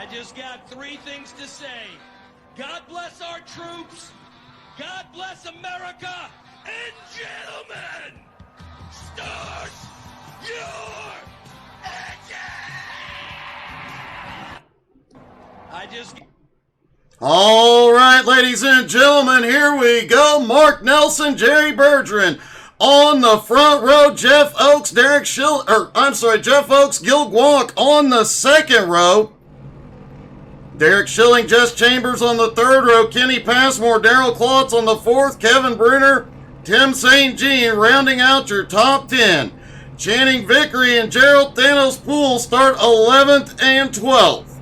I just got three things to say. God bless our troops. God bless America. And gentlemen, start your engine! All right, ladies and gentlemen, here we go. Mark Nelson, Jerry Bergeron. On the front row, Jeff Oaks, Jeff Oaks, Gil Gwonk on the second row. Derek Schilling, Jess Chambers on the third row. Kenny Passmore, Darrell Klotz on the fourth. Kevin Bruner, Tim St. Jean rounding out your top 10. Channing Vickery and Gerald Thanos Poole start 11th and 12th.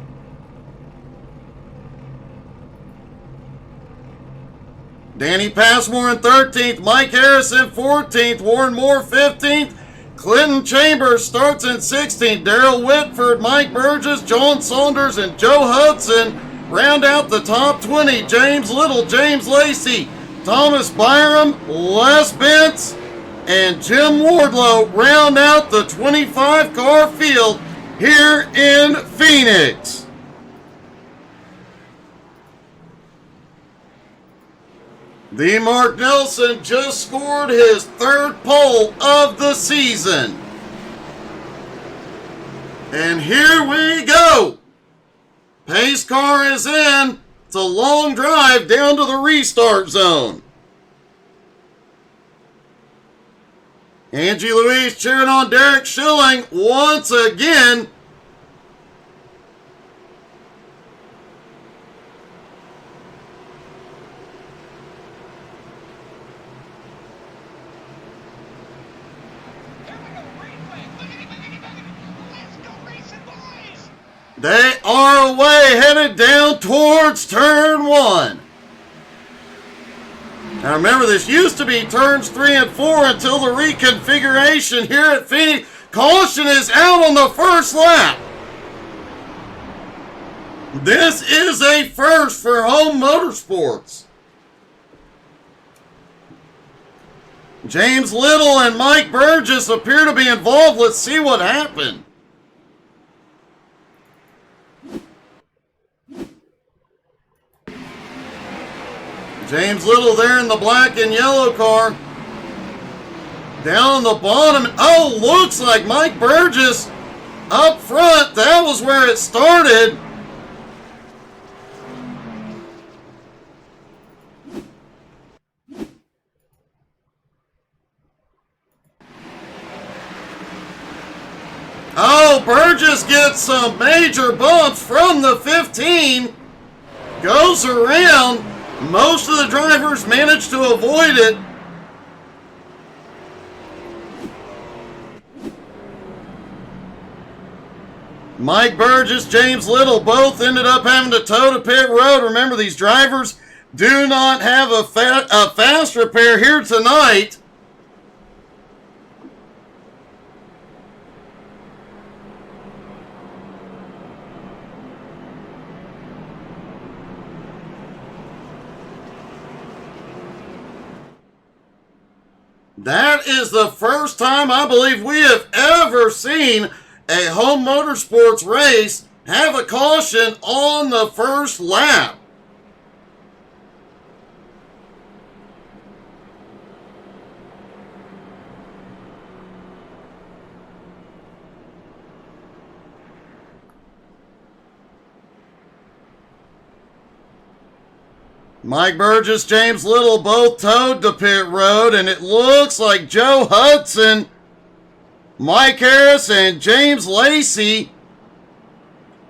Danny Passmore in 13th, Mike Harrison 14th, Warren Moore 15th, Clinton Chambers starts in 16th, Darrell Whitford, Mike Burgess, John Saunders, and Joe Hudson round out the top 20. James Little, James Lacey, Thomas Byram, Les Bentz, and Jim Wardlow round out the 25-car field here in Phoenix. The Mark Nelson just scored his third pole of the season. And here we go. Pace car is in. It's a long drive down to the restart zone. Angie Louise cheering on Derek Schilling once again. They are away, headed down towards turn 1. Now remember, this used to be turns 3 and 4 until the reconfiguration here at Phoenix. Caution is out on the first lap. This is a first for Home Motorsports. James Little and Mike Burgess appear to be involved. Let's see what happened. James Little there in the black and yellow car. Down the bottom. Oh, looks like Mike Burgess up front. That was where it started. Oh, Burgess gets some major bumps from the 15. Goes around. Most of the drivers managed to avoid it. Mike Burgess, James Little both ended up having to tow to pit road. Remember, these drivers do not have a fast repair here tonight. That is the first time I believe we have ever seen a Home Motorsports race have a caution on the first lap. Mike Burgess, James Little both towed to pit road, and it looks like Joe Hudson, Mike Harris, and James Lacey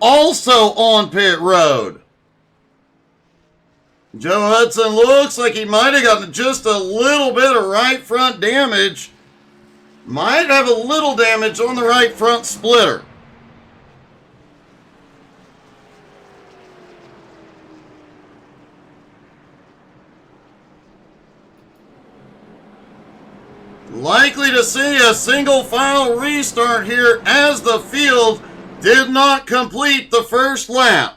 also on pit road. Joe Hudson looks like he might have gotten just a little bit of right front damage. Might have a little damage on the right front splitter. Likely to see a single file restart here as the field did not complete the first lap.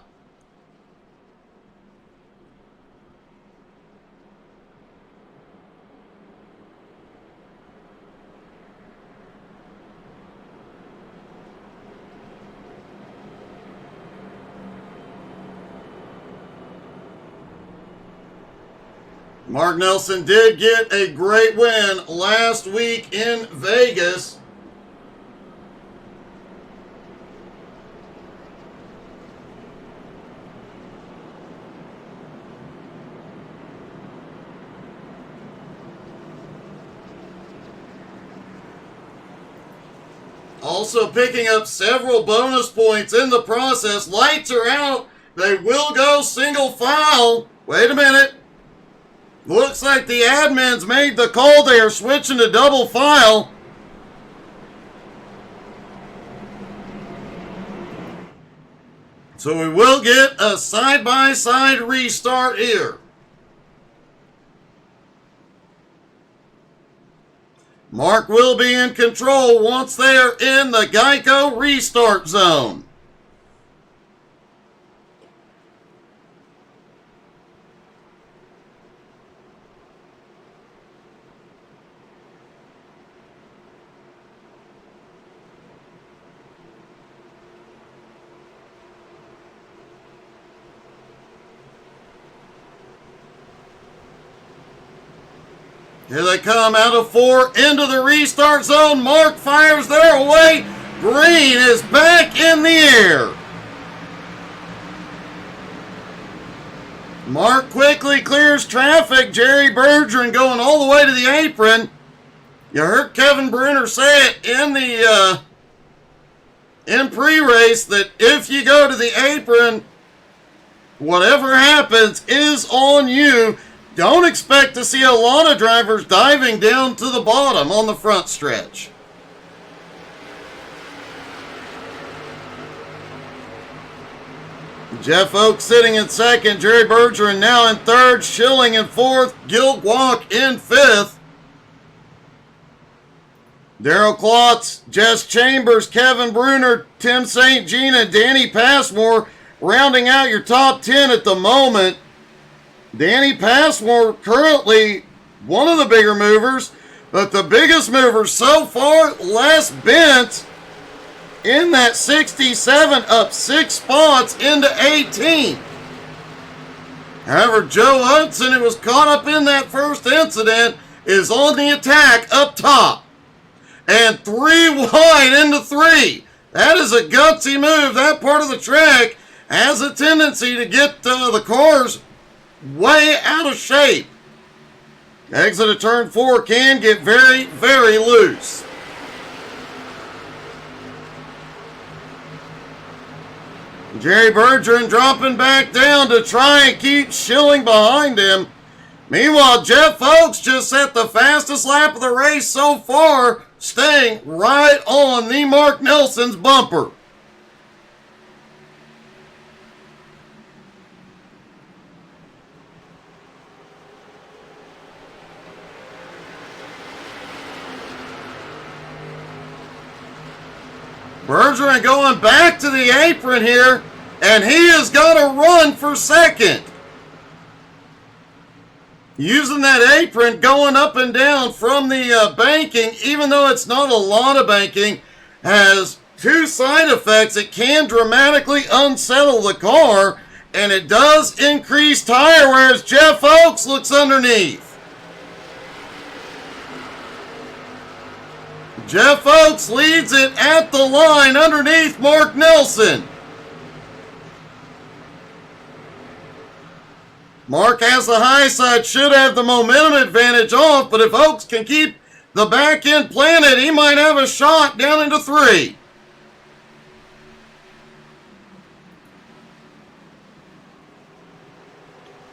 Mark Nelson did get a great win last week in Vegas. Also picking up several bonus points in the process. Lights are out. They will go single file. Wait a minute. Looks like the admins made the call. They are switching to double file. So we will get a side-by-side restart here. Mark will be in control once they are in the Geico restart zone. Here they come out of 4 into the restart zone. Mark fires there away. Green is back in the air. Mark quickly clears traffic. Jerry Bergeron going all the way to the apron. You heard Kevin Brunner say it in pre-race that if you go to the apron, whatever happens is on you. Don't expect to see a lot of drivers diving down to the bottom on the front stretch. Jeff Oakes sitting in second. Jerry Bergeron now in third. Schilling in fourth. Gil Guac in fifth. Darrell Klotz, Jess Chambers, Kevin Brunner, Tim St. Jean, and Danny Passmore rounding out your top 10 at the moment. Danny Passmore currently one of the bigger movers, but the biggest mover so far, Les Bent in that 67, up 6 spots into 18. However, Joe Hudson, who was caught up in that first incident, is on the attack up top. And 3 wide into 3. That is a gutsy move. That part of the track has a tendency to get the cars way out of shape. Exit of turn 4 can get very, very loose. Jerry Bergeron dropping back down to try and keep Schilling behind him. Meanwhile, Jeff Oakes just set the fastest lap of the race so far, staying right on the Mark Nelson's bumper. Bergeron going back to the apron here, and he has got to run for second. Using that apron, going up and down from the banking, even though it's not a lot of banking, has 2 side effects. It can dramatically unsettle the car, and it does increase tire wear as Jeff Oakes looks underneath. Jeff Oakes leads it at the line underneath Mark Nelson. Mark has the high side, should have the momentum advantage off, but if Oakes can keep the back end planted, he might have a shot down into 3.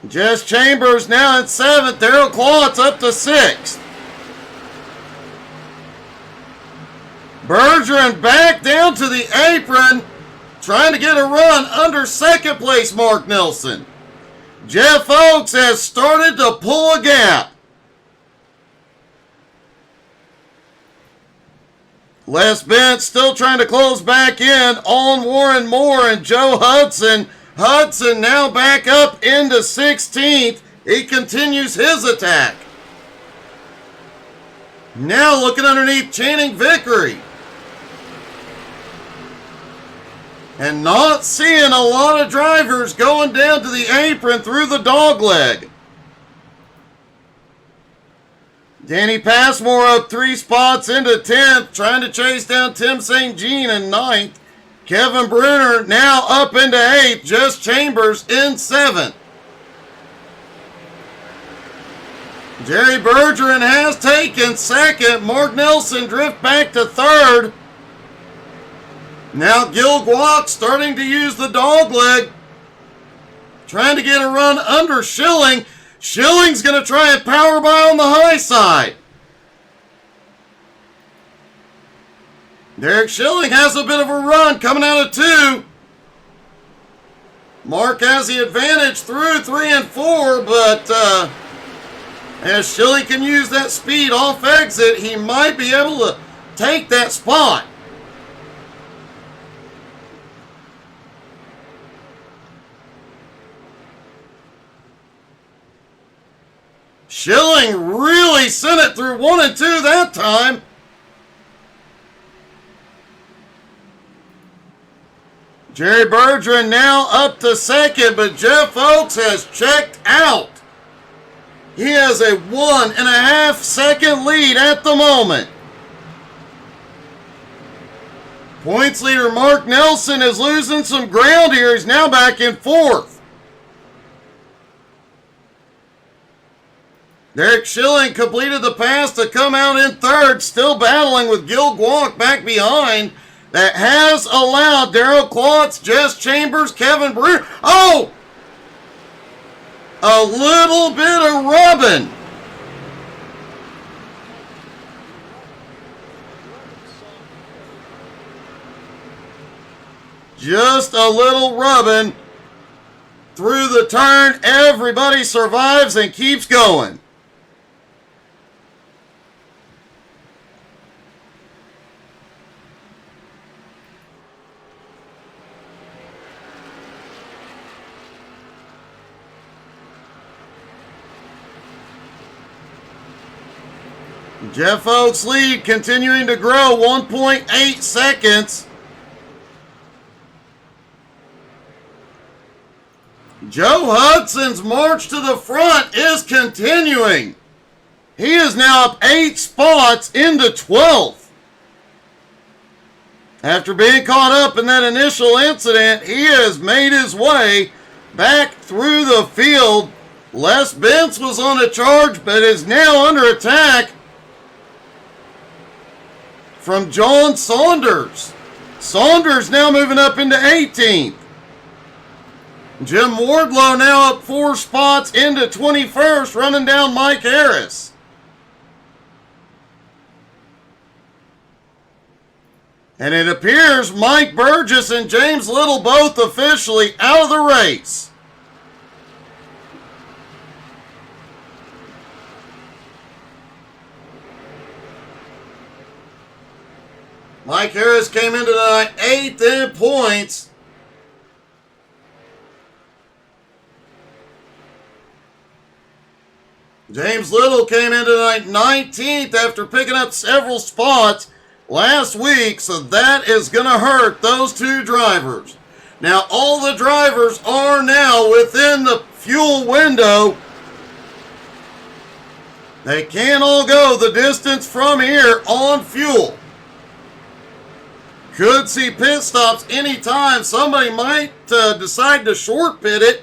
Jess Chambers now at 7th. Darrell Klotz up to 6th. Bergeron back down to the apron, trying to get a run under second place Mark Nelson. Jeff Oakes has started to pull a gap. Les Bent still trying to close back in on Warren Moore and Joe Hudson. Hudson now back up into 16th. He continues his attack. Now looking underneath Channing Vickery. And not seeing a lot of drivers going down to the apron through the dog leg. Danny Passmore up 3 spots into 10th, trying to chase down Tim St. Jean in 9th. Kevin Bruner now up into 8th. Jess Chambers in 7th. Jerry Bergeron has taken 2nd. Mark Nelson drift back to 3rd. Now Gil Guac starting to use the dog leg. Trying to get a run under Schilling. Schilling's going to try and power by on the high side. Derek Schilling has a bit of a run coming out of 2. Mark has the advantage through 3 and 4, but as Schilling can use that speed off exit, he might be able to take that spot. Schilling really sent it through 1 and 2 that time. Jerry Bergeron now up to 2nd, but Jeff Oakes has checked out. He has a 1.5 second lead at the moment. Points leader Mark Nelson is losing some ground here. He's now back in 4th. Derek Schilling completed the pass to come out in 3rd, still battling with Gil Guac back behind. That has allowed Darryl Klotz, Jess Chambers, Kevin Bruner. Oh! A little bit of rubbing. Just a little rubbing through the turn. Everybody survives and keeps going. Jeff Oakes' lead continuing to grow, 1.8 seconds. Joe Hudson's march to the front is continuing. He is now up 8 spots into 12th. After being caught up in that initial incident, he has made his way back through the field. Les Bentz was on a charge, but is now under attack from John Saunders. Saunders now moving up into 18th. Jim Wardlow now up 4 spots into 21st, running down Mike Harris. And it appears Mike Burgess and James Little both officially out of the race. Mike Harris came into tonight 8th in points. James Little came into tonight 19th after picking up several spots last week, so that is going to hurt those 2 drivers. Now, all the drivers are now within the fuel window. They can't all go the distance from here on fuel. Could see pit stops anytime. Somebody might decide to short pit it.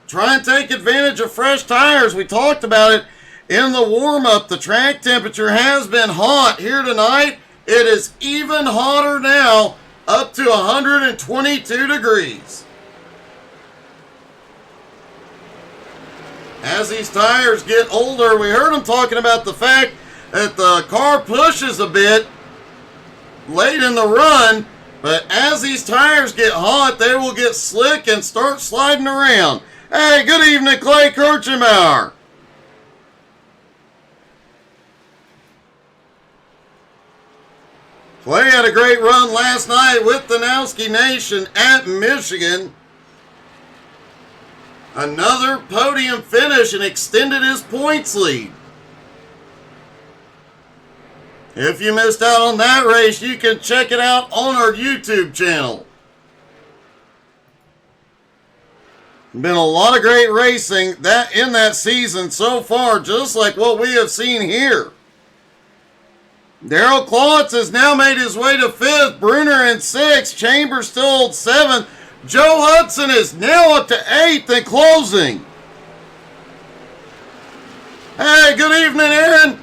Try and take advantage of fresh tires. We talked about it in the warm-up. The track temperature has been hot here tonight. It is even hotter now, up to 122 degrees. As these tires get older, we heard them talking about the fact that the car pushes a bit late in the run, but as these tires get hot, they will get slick and start sliding around. Hey, good evening, Clay Kirchenbauer. Clay had a great run last night with the Nowski Nation at Michigan. Another podium finish and extended his points lead. If you missed out on that race, you can check it out on our YouTube channel. Been a lot of great racing that in that season so far, just like what we have seen here. Daryl Klotz has now made his way to 5th. Bruner in 6th. Chambers still holds 7th. Joe Hudson is now up to 8th and closing. Hey, good evening, Aaron.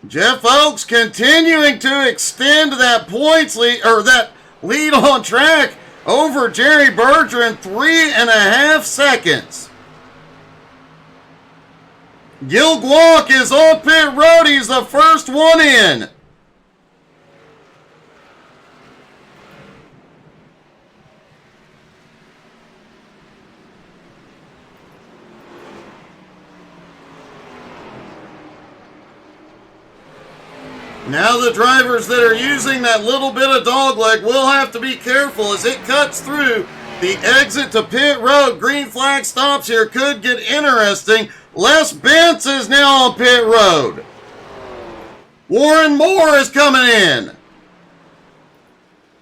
Jeff Oaks continuing to extend that points lead, or that lead on track over Jerry Bergeron, 3.5 seconds. Gil Guac is on pit road. He's the first one in. Now the drivers that are using that little bit of dogleg will have to be careful as it cuts through the exit to pit road. Green flag stops here. Could get interesting. Les Bentz is now on pit road. Warren Moore is coming in.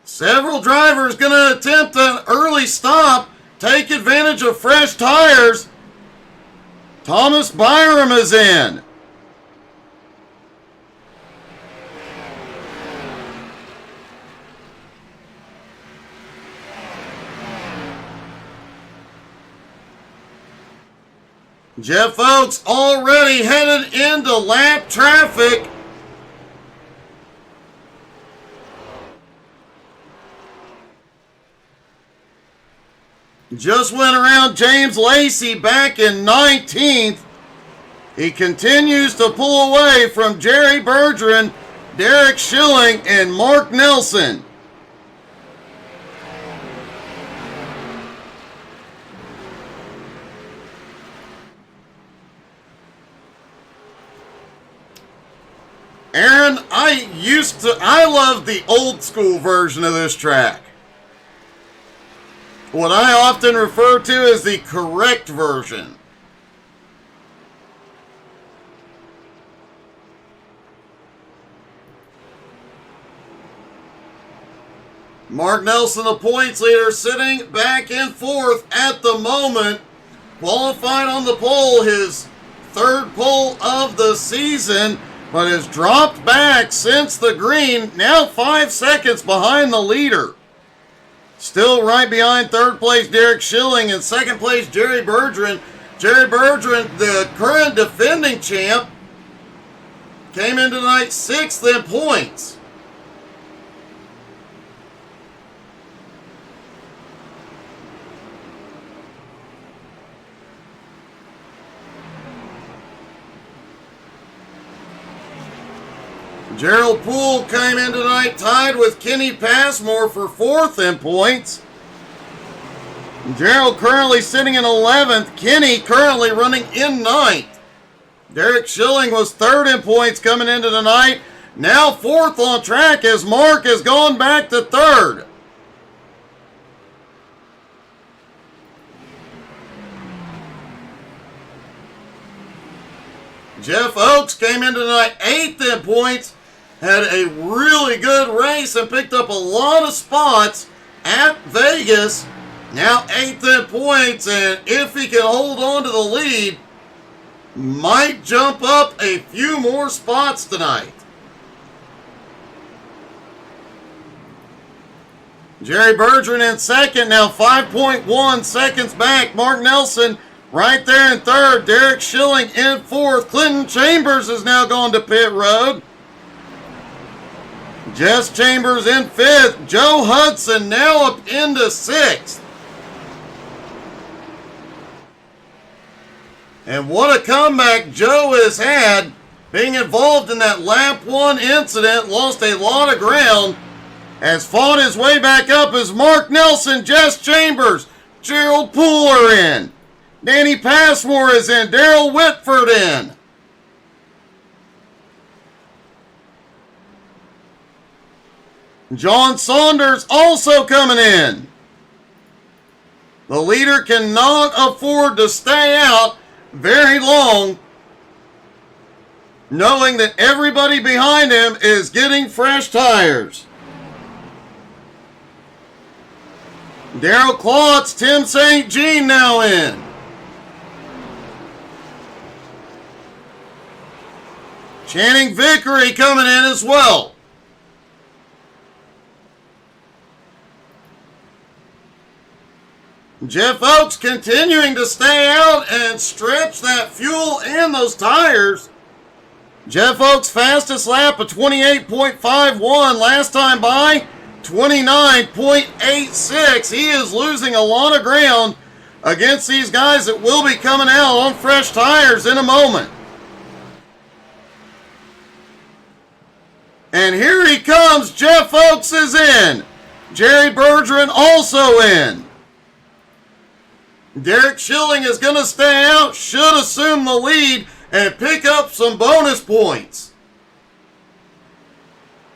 Several drivers going to attempt an early stop. Take advantage of fresh tires. Thomas Byram is in. Jeff Oaks already headed into lap traffic. Just went around James Lacey back in 19th. He continues to pull away from Jerry Bergeron, Derek Schilling, and Mark Nelson. Aaron, I love the old school version of this track. What I often refer to as the correct version. Mark Nelson, the points leader, sitting back in 4th at the moment. Qualified on the pole, his 3rd pole of the season, but has dropped back since the green, now 5 seconds behind the leader. Still right behind 3rd place Derek Schilling and 2nd place Jerry Bergeron. Jerry Bergeron, the current defending champ, came in tonight 6th in points. Gerald Poole came in tonight tied with Kenny Passmore for 4th in points. Gerald currently sitting in 11th. Kenny currently running in 9th. Derek Schilling was 3rd in points coming into tonight. Now 4th on track as Mark has gone back to 3rd. Jeff Oaks came in tonight 8th in points. Had a really good race and picked up a lot of spots at Vegas. Now 8th in points, and if he can hold on to the lead, might jump up a few more spots tonight. Jerry Bergeron in 2nd, now 5.1 seconds back. Mark Nelson right there in 3rd. Derek Schilling in 4th. Clinton Chambers has now gone to pit road. Jess Chambers in 5th. Joe Hudson now up into 6th. And what a comeback Joe has had, being involved in that lap 1 incident. Lost a lot of ground. Has fought his way back up as Mark Nelson, Jess Chambers, Gerald Poole are in. Danny Passmore is in. Darrell Whitford in. John Saunders also coming in. The leader cannot afford to stay out very long, knowing that everybody behind him is getting fresh tires. Darrell Klotz, Tim St. Jean now in. Channing Vickery coming in as well. Jeff Oakes continuing to stay out and stretch that fuel and those tires. Jeff Oakes' fastest lap of 28.51. Last time by, 29.86. He is losing a lot of ground against these guys that will be coming out on fresh tires in a moment. And here he comes. Jeff Oakes is in. Jerry Bergeron also in. Derek Schilling is going to stay out, should assume the lead, and pick up some bonus points.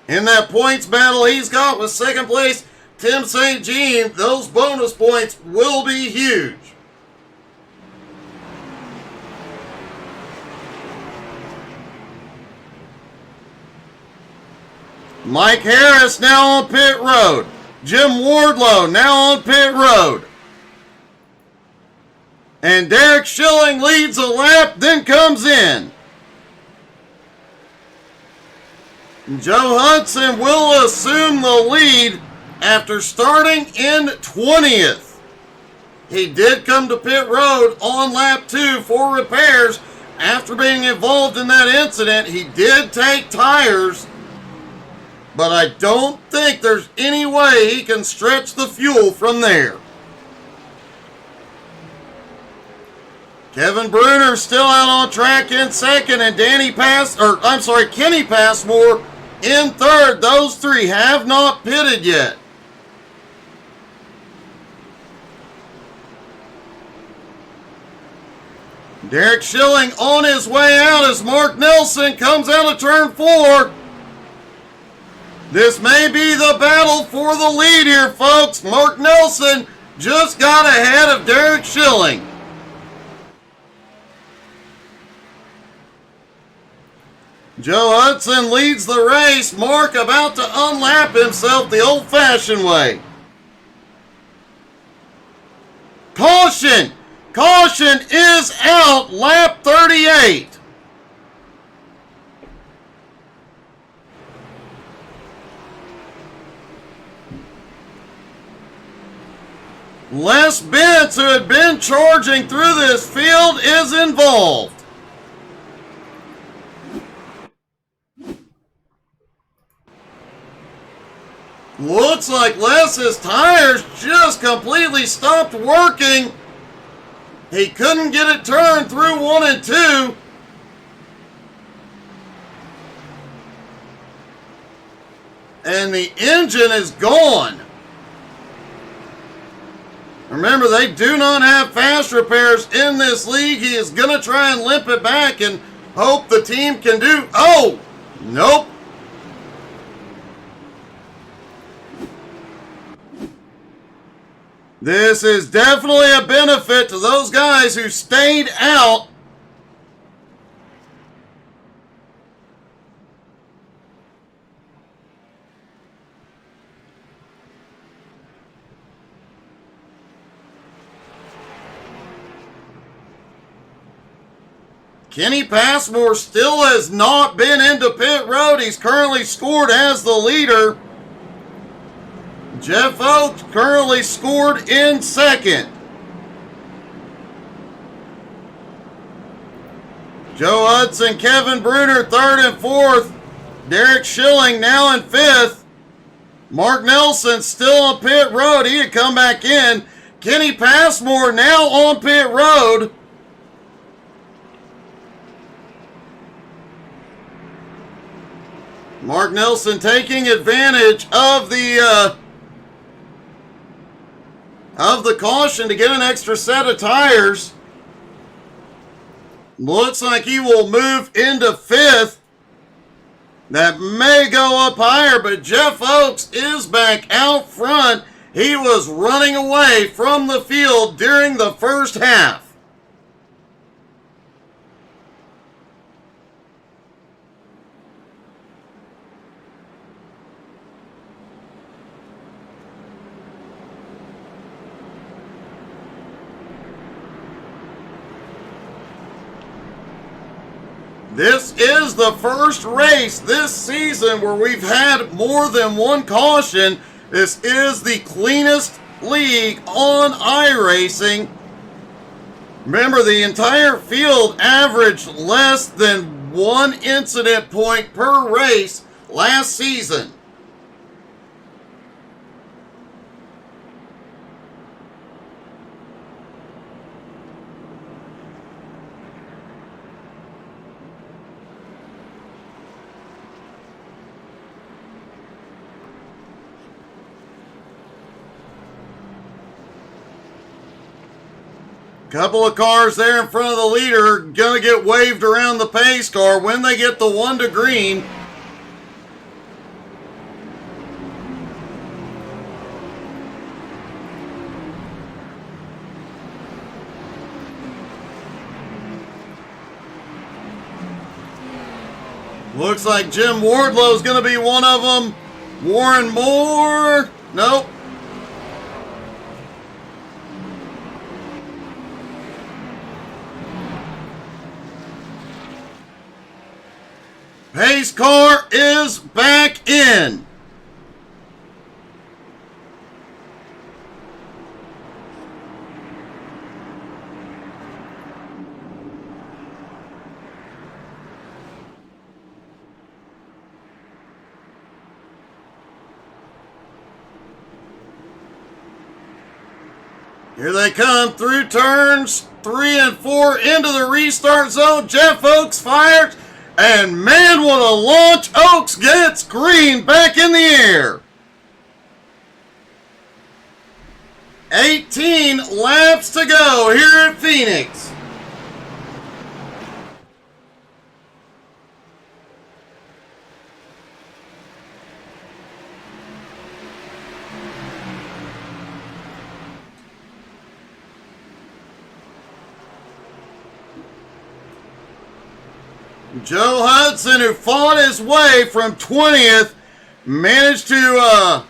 In that points battle he's got with second place Tim St. Jean, those bonus points will be huge. Mike Harris now on pit road. Jim Wardlow now on pit road. And Derek Schilling leads a lap, then comes in. Joe Hudson will assume the lead after starting in 20th. He did come to pit road on lap 2 for repairs. After being involved in that incident, he did take tires, but I don't think there's any way he can stretch the fuel from there. Kevin Bruner still out on track in second, and Kenny Passmore in third. Those three have not pitted yet. Derek Schilling on his way out as Mark Nelson comes out of turn 4. This may be the battle for the lead here, folks. Mark Nelson just got ahead of Derek Schilling. Joe Hudson leads the race. Mark about to unlap himself the old-fashioned way. Caution! Caution is out, lap 38. Les Bentz, who had been charging through this field, is involved. Looks like Les's tires just completely stopped working. He couldn't get it turned through 1 and 2. And the engine is gone. Remember, they do not have fast repairs in this league. He is going to try and limp it back and hope the team can do... Oh! Nope. This is definitely a benefit to those guys who stayed out. Kenny Passmore still has not been into pit road. He's currently scored as the leader. Jeff Oakes currently scored in second. Joe Hudson, Kevin Bruner, third and fourth. Derek Schilling now in fifth. Mark Nelson still on pit road. He had come back in. Kenny Passmore now on pit road. Mark Nelson taking advantage of the caution to get an extra set of tires. Looks like he will move into fifth. That may go up higher, but Jeff Oakes is back out front. He was running away from the field during the first half. This is the first race this season where we've had more than one caution. This is the cleanest league on iRacing. Remember, the entire field averaged less than 1 incident point per race last season. Couple of cars there in front of the leader gonna get waved around the pace car when they get the one to green. Looks like Jim Wardlow's gonna be one of them. Warren Moore, nope. Pace car is back in. Here they come through turns 3 and 4 into the restart zone. Jeff Oaks fires. And man, what a launch. Oaks gets green back in the air. 18 laps to go here at Phoenix. Joe Hudson, who fought his way from 20th, managed to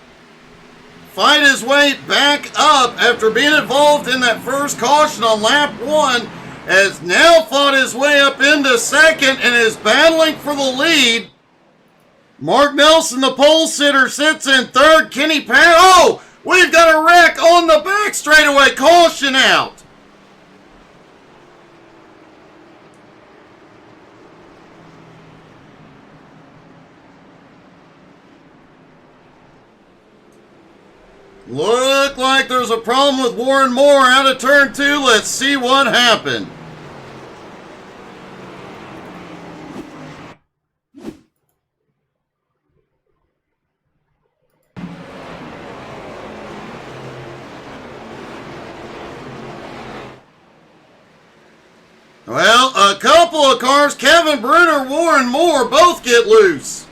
fight his way back up after being involved in that first caution on lap 1, has now fought his way up into second and is battling for the lead. Mark Nelson, the pole sitter, sits in third. Kenny Pat, oh, we've got a wreck on the back straightaway. Caution out. Look like there's a problem with Warren Moore out of turn 2. Let's see what happened. Well, a couple of cars, Kevin Bruner, Warren Moore, both get loose.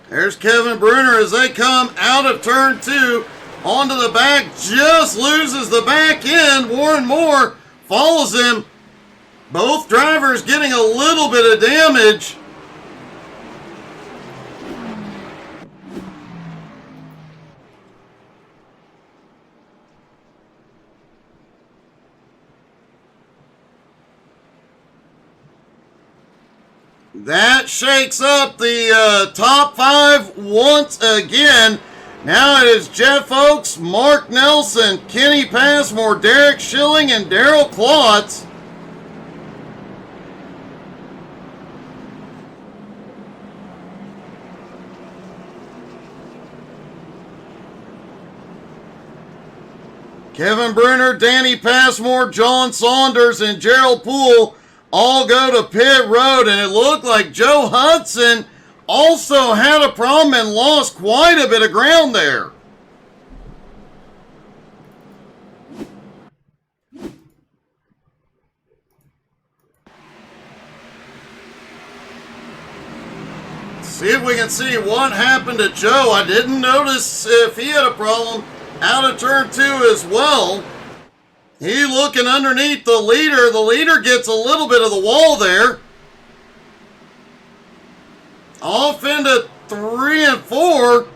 There's Kevin Bruner as they come out of turn 2 onto the back, just loses the back end. Warren Moore follows him. Both drivers getting a little bit of damage. That shakes up the top 5 once again. Now it is Jeff Oaks, Mark Nelson, Kenny Passmore, Derek Schilling, and Daryl Klotz. Kevin Bruner, Danny Passmore, John Saunders, and Gerald Poole all go to pit road, and it looked like Joe Hudson also had a problem and lost quite a bit of ground there. See if we can see what happened to Joe. I didn't notice if he had a problem out of turn 2 as well. He looking underneath the leader. The leader gets a little bit of the wall there. Off into 3 and 4.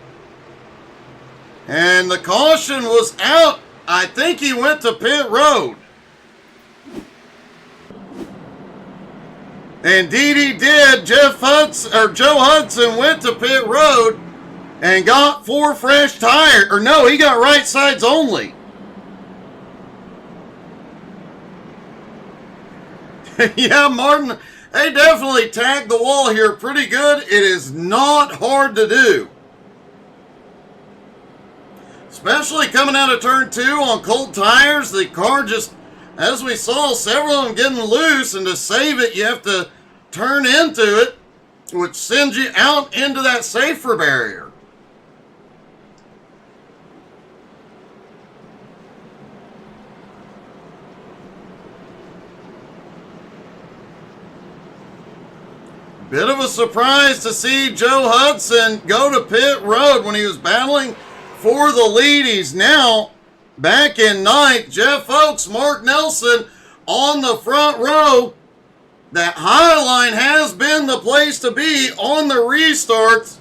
And the caution was out. I think he went to pit road. Indeed he did. Joe Hudson went to pit road and got 4 fresh tires. Or no, he got right sides only. Yeah, Martin, they definitely tagged the wall here pretty good. It is not hard to do. Especially coming out of turn 2 on cold tires. The car just, as we saw, several of them getting loose, and to save it, you have to turn into it, which sends you out into that safer barrier. Bit of a surprise to see Joe Hudson go to pit road when he was battling for the lead. He's now back in 9th. Jeff Oakes, Mark Nelson on the front row. That high line has been the place to be on the restarts.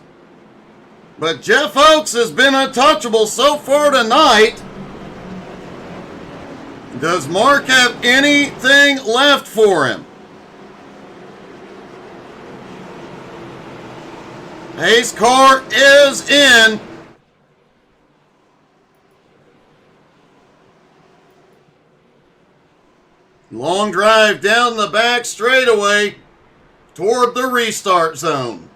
But Jeff Oakes has been untouchable so far tonight. Does Mark have anything left for him? Pace car is in. Long drive down the back straightaway toward the restart zone.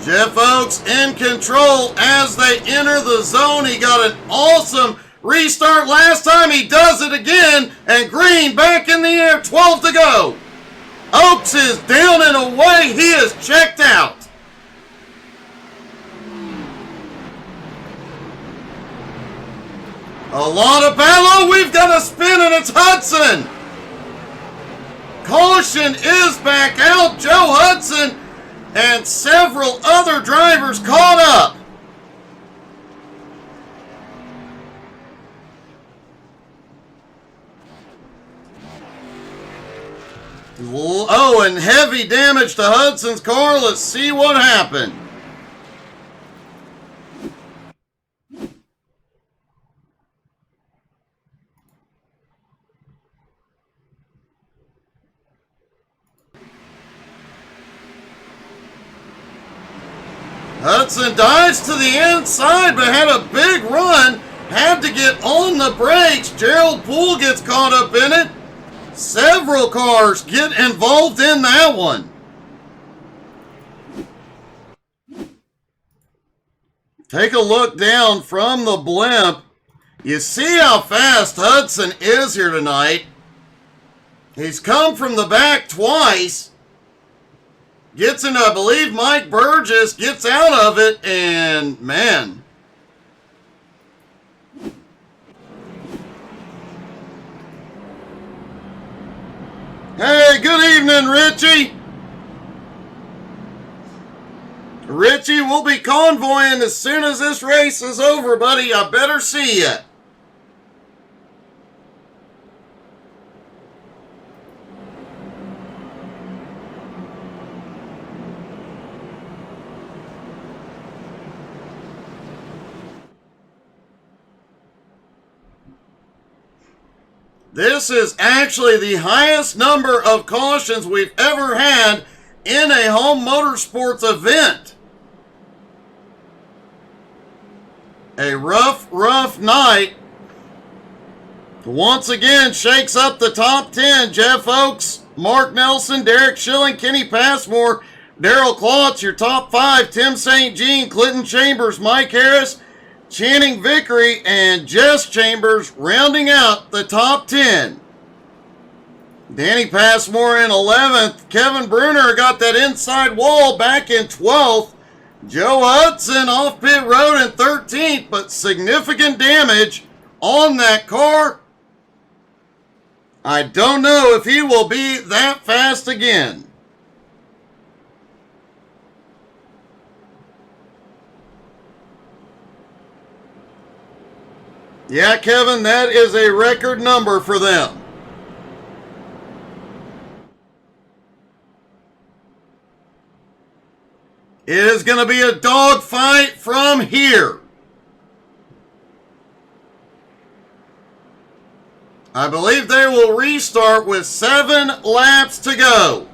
Jeff Oakes in control as they enter the zone. He got an awesome restart last time. He does it again, and Green back in the air, 12 to go. Oakes is down and away. He is checked out. A lot of battle. We've got a spin, and it's Hudson. Caution is back out. Joe Hudson and several other drivers caught up. Oh, and heavy damage to Hudson's car. Let's see what happened. Hudson dives to the inside, but had a big run. Had to get on the brakes. Gerald Poole gets caught up in it. Several cars get involved in that one. Take a look down from the blimp. You see how fast Hudson is here tonight. He's come from the back twice. Gets into, I believe, Mike Burgess, gets out of it, and man. Hey, good evening, Richie. Richie, we'll be convoying as soon as this race is over, buddy. I better see you. This is actually the highest number of cautions we've ever had in a home motorsports event. A rough night. Once again, shakes up the top 10. Jeff Oakes, Mark Nelson, Derek Schilling, Kenny Passmore, Darrell Klotz, your top 5. Tim St. Jean, Clinton Chambers, Mike Harris, Channing Vickery, and Jess Chambers rounding out the top 10. Danny Passmore in 11th. Kevin Bruner got that inside wall back in 12th. Joe Hudson off pit road in 13th, but significant damage on that car. I don't know if he will be that fast again. Yeah, Kevin, that is a record number for them. It is going to be a dogfight from here. I believe they will restart with 7 laps to go.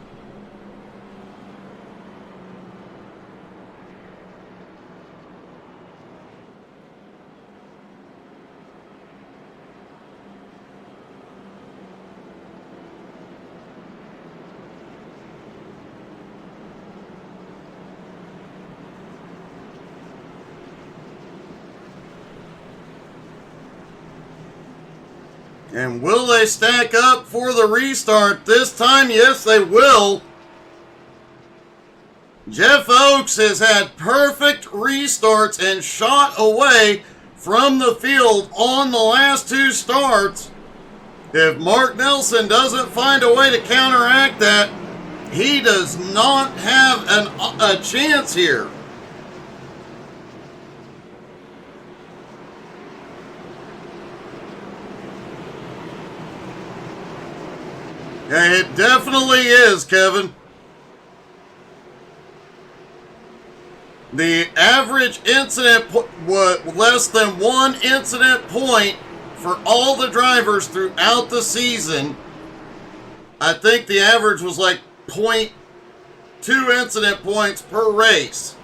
And will they stack up for the restart this time? Yes, they will. Jeff Oaks has had perfect restarts and shot away from the field on the last 2 starts. If Mark Nelson doesn't find a way to counteract that, he does not have a chance here. Yeah, it definitely is, Kevin. The average incident was less than 1 incident point for all the drivers throughout the season. I think the average was like 0.2 incident points per race.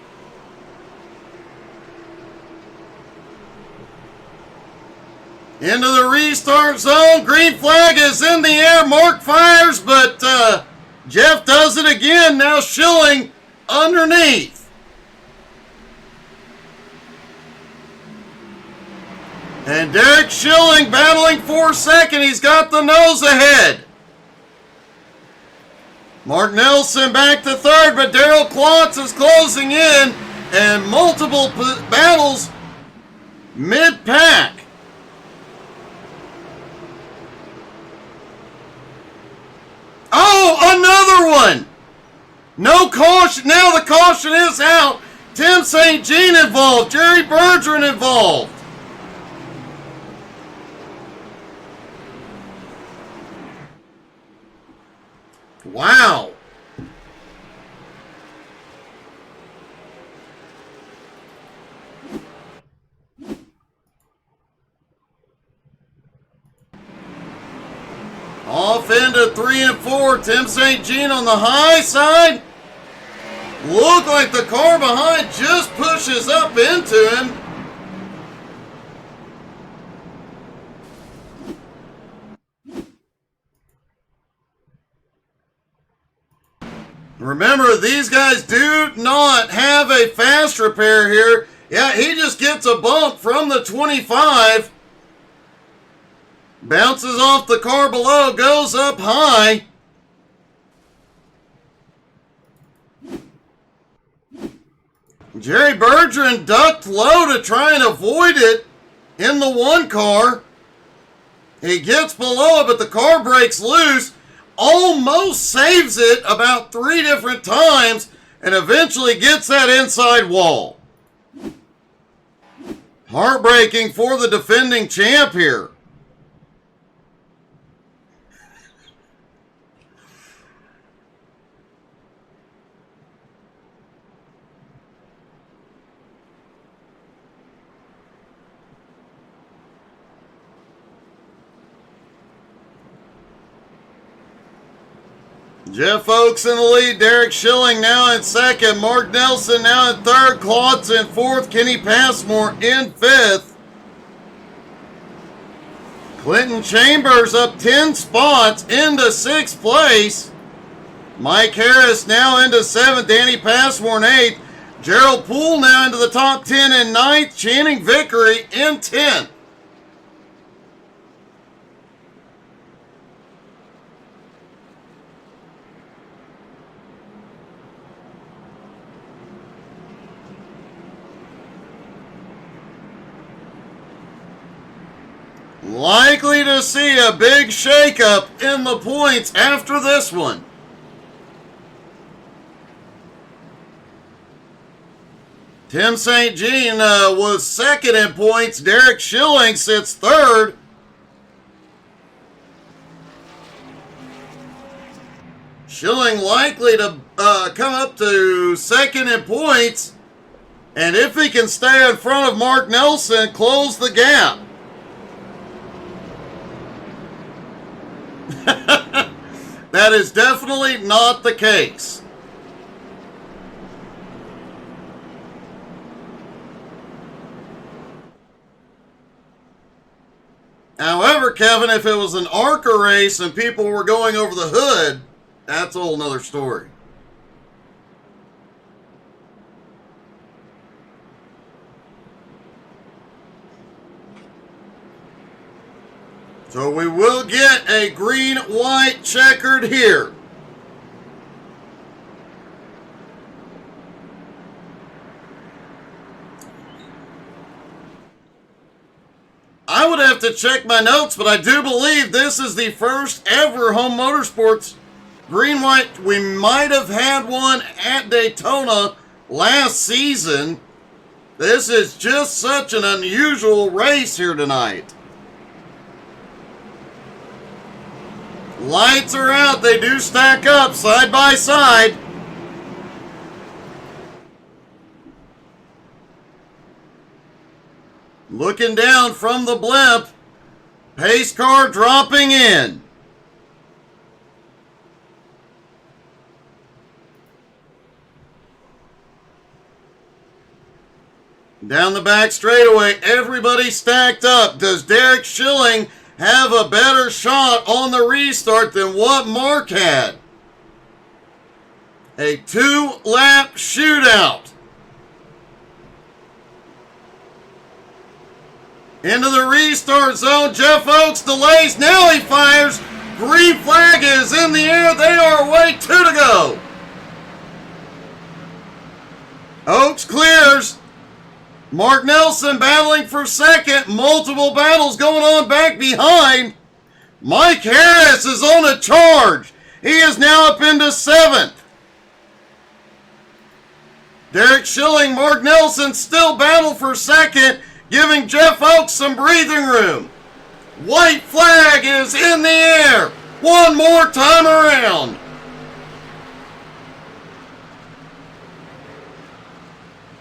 Into the restart zone. Green flag is in the air. Mark fires, but Jeff does it again. Now Schilling underneath. And Derek Schilling battling for second. He's got the nose ahead. Mark Nelson back to third, but Darrell Klotz is closing in. And multiple battles mid-pack. Oh, another one! No caution. Now the caution is out. Tim St. Jean involved. Jerry Bergeron involved. Wow. Off into 3 and 4. Tim St. Jean on the high side. Look like the car behind just pushes up into him. Remember, these guys do not have a fast repair here. Yeah, he just gets a bump from the 25. Bounces off the car below, goes up high. Jerry Bergeron ducked low to try and avoid it in the 1 car. He gets below it, but the car breaks loose. Almost saves it about 3 different times and eventually gets that inside wall. Heartbreaking for the defending champ here. Jeff Oaks in the lead. Derek Schilling now in second. Mark Nelson now in third. Klotz in fourth. Kenny Passmore in fifth. Clinton Chambers up 10 spots into 6th place. Mike Harris now into 7th. Danny Passmore in 8th. Gerald Poole now into the top 10 in 9th. Channing Vickery in 10th. Likely to see a big shakeup in the points after this one. Tim St. Jean was second in points. Derek Schilling sits third. Schilling likely to come up to second in points. And if he can stay in front of Mark Nelson, close the gap. That is definitely not the case. However, Kevin, if it was an ARCA race and people were going over the hood, that's a whole nother story. So we will get a green-white checkered here. I would have to check my notes, but I do believe this is the first ever home motorsports green-white. We might have had one at Daytona last season. This is just such an unusual race here tonight. Lights are out. They do stack up side by side. Looking down from the blimp. Pace car dropping in. Down the back straightaway, everybody stacked up. Does Derek Schilling have a better shot on the restart than what Mark had? A 2-lap shootout. Into the restart zone. Jeff Oakes delays. Now he fires. Green flag is in the air. They are away. 2 to go. Oakes clears. Mark Nelson battling for second. Multiple battles going on back behind. Mike Harris is on a charge. He is now up into 7th. Derek Schilling, Mark Nelson still battle for second, giving Jeff Oakes some breathing room. White flag is in the air. One more time around.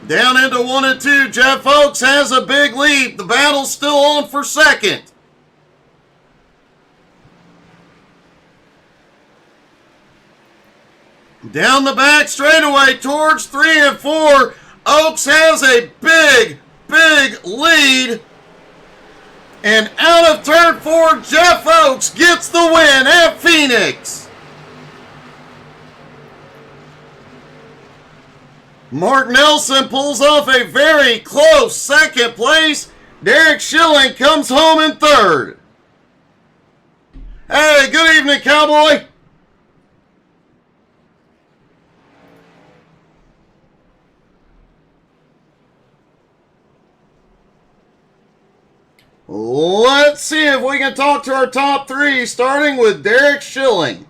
Down into 1 and 2, Jeff Oakes has a big lead. The battle's still on for second. Down the back straightaway towards 3 and 4. Oakes has a big lead. And out of turn 4, Jeff Oakes gets the win at Phoenix. Mark Nelson pulls off a very close second place. Derek Schilling comes home in third. Hey, good evening, Cowboy. Let's see if we can talk to our top 3, starting with Derek Schilling.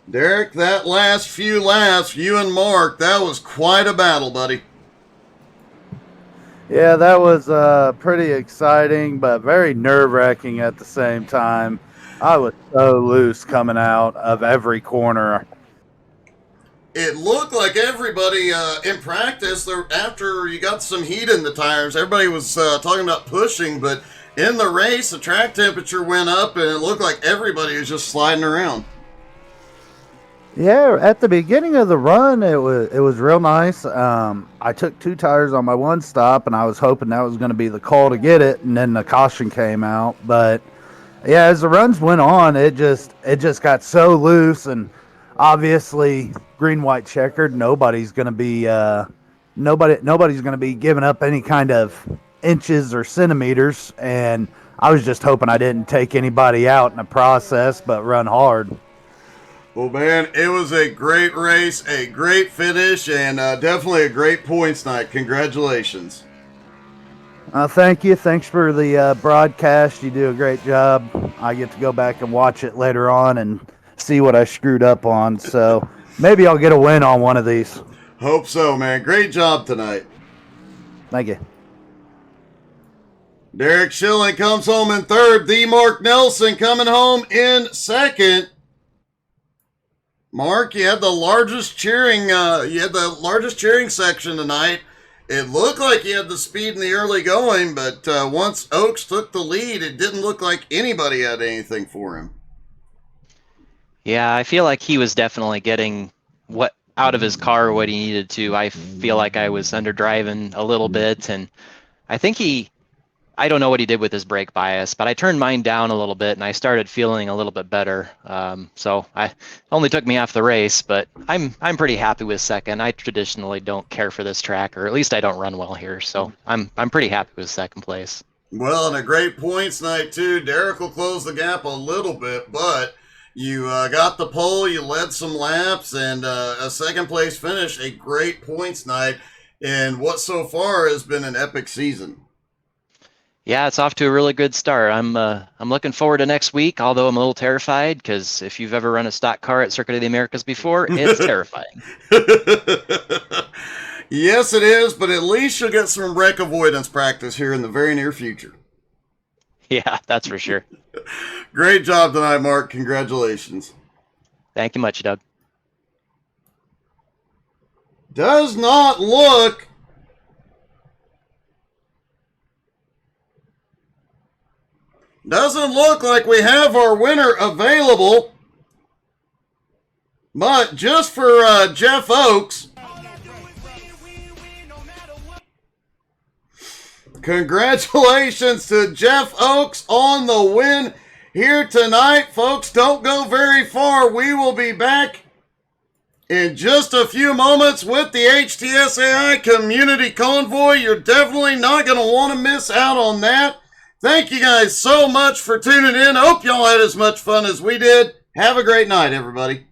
Derek, that last few laps, you and Mark, that was quite a battle, buddy. Yeah, that was pretty exciting, but very nerve-wracking at the same time. I was so loose coming out of every corner. It looked like everybody in practice, after you got some heat in the tires, everybody was talking about pushing, but in the race, the track temperature went up, and it looked like everybody was just sliding around. Yeah, at the beginning of the run, it was real nice. I took 2 tires on my one stop, and I was hoping that was going to be the call to get it, and then the caution came out. But yeah, as the runs went on, it just got so loose, and obviously green white checkered. Nobody's going to be giving up any kind of inches or centimeters, and I was just hoping I didn't take anybody out in the process, but run hard. Well, man, it was a great race, a great finish, and definitely a great points night. Congratulations. Thank you. Thanks for the broadcast. You do a great job. I get to go back and watch it later on and see what I screwed up on. So maybe I'll get a win on one of these. Hope so, man. Great job tonight. Thank you. Derek Schilling comes home in third. The Mark Nelson coming home in second. Mark, you had the largest cheering. Section tonight. It looked like he had the speed in the early going, but once Oaks took the lead, it didn't look like anybody had anything for him. Yeah, I feel like he was definitely getting what out of his car what he needed to. I feel like I was underdriving a little bit, and I think I don't know what he did with his brake bias, but I turned mine down a little bit and I started feeling a little bit better. So I only took me off the race, but I'm pretty happy with second. I traditionally don't care for this track, or at least I don't run well here. So I'm pretty happy with second place. Well, and a great points night too. Derek will close the gap a little bit, but you got the pole, you led some laps, and a second place finish. A great points night in what so far has been an epic season. Yeah, it's off to a really good start. I'm looking forward to next week, although I'm a little terrified because if you've ever run a stock car at Circuit of the Americas before, it's terrifying. Yes, it is, but at least you'll get some wreck avoidance practice here in the very near future. Yeah, that's for sure. Great job tonight, Mark. Congratulations. Thank you much, Doug. Doesn't look like we have our winner available. But just for Jeff Oaks, congratulations to Jeff Oaks on the win here tonight. Folks, don't go very far. We will be back in just a few moments with the HTSAI Community Convoy. You're definitely not going to want to miss out on that. Thank you guys so much for tuning in. Hope y'all had as much fun as we did. Have a great night, everybody.